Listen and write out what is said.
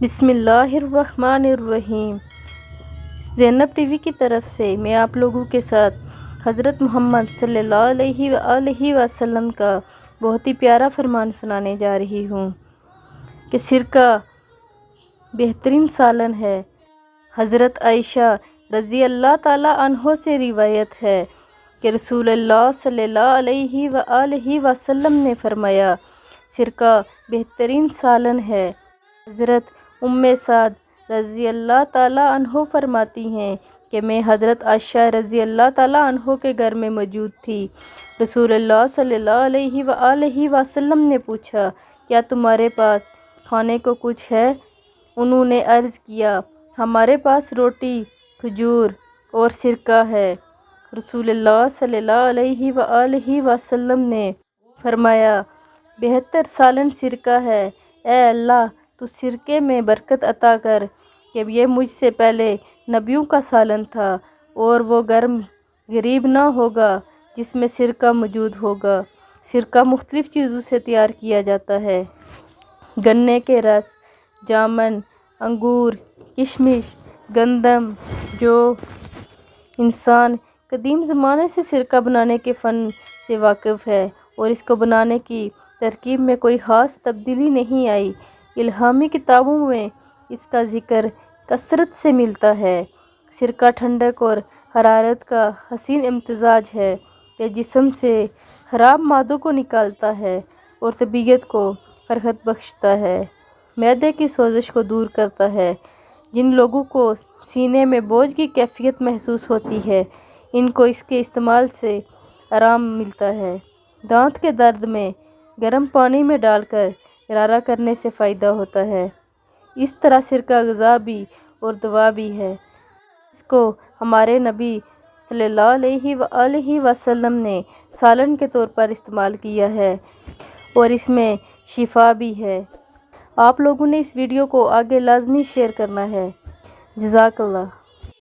بسم اللہ الرحمن الرحیم۔ زینب ٹی وی کی طرف سے میں آپ لوگوں کے ساتھ حضرت محمد صلی اللہ علیہ وآلہ وسلم کا بہت ہی پیارا فرمان سنانے جا رہی ہوں کہ سرکہ بہترین سالن ہے۔ حضرت عائشہ رضی اللہ تعالیٰ عنہ سے روایت ہے کہ رسول اللہ صلی اللہ علیہ وآلہ وسلم نے فرمایا، سرکہ بہترین سالن ہے۔ حضرت ام سعد رضی اللہ تعالیٰ عنہ فرماتی ہیں کہ میں حضرت عائشہ رضی اللہ تعالیٰ عنہ کے گھر میں موجود تھی۔ رسول اللہ صلی اللہ علیہ وآلہ وسلم نے پوچھا، کیا تمہارے پاس کھانے کو کچھ ہے؟ انہوں نے عرض کیا، ہمارے پاس روٹی، کھجور اور سرکہ ہے۔ رسول اللہ صلی اللہ علیہ وآلہ وسلم نے فرمایا، بہتر سالن سرکہ ہے۔ اے اللہ، تو سرکے میں برکت عطا کر کہ یہ مجھ سے پہلے نبیوں کا سالن تھا اور وہ گرم غریب نہ ہوگا جس میں سرکہ موجود ہوگا۔ سرکہ مختلف چیزوں سے تیار کیا جاتا ہے، گنے کے رس، جامن، انگور، کشمش، گندم۔ جو انسان قدیم زمانے سے سرکہ بنانے کے فن سے واقف ہے اور اس کو بنانے کی ترکیب میں کوئی خاص تبدیلی نہیں آئی، الہامی کتابوں میں اس کا ذکر کثرت سے ملتا ہے۔ سرکہ ٹھنڈک اور حرارت کا حسین امتزاج ہے۔ یہ جسم سے خراب مادوں کو نکالتا ہے اور طبیعت کو فرحت بخشتا ہے، معدے کی سوزش کو دور کرتا ہے۔ جن لوگوں کو سینے میں بوجھ کی کیفیت محسوس ہوتی ہے، ان کو اس کے استعمال سے آرام ملتا ہے۔ دانت کے درد میں گرم پانی میں ڈال کر غرارہ کرنے سے فائدہ ہوتا ہے۔ اس طرح سرکہ غذا بھی اور دوا بھی ہے۔ اس کو ہمارے نبی صلی اللہ علیہ وآلہ وسلم نے سالن کے طور پر استعمال کیا ہے اور اس میں شفا بھی ہے۔ آپ لوگوں نے اس ویڈیو کو آگے لازمی شیئر کرنا ہے۔ جزاک اللہ۔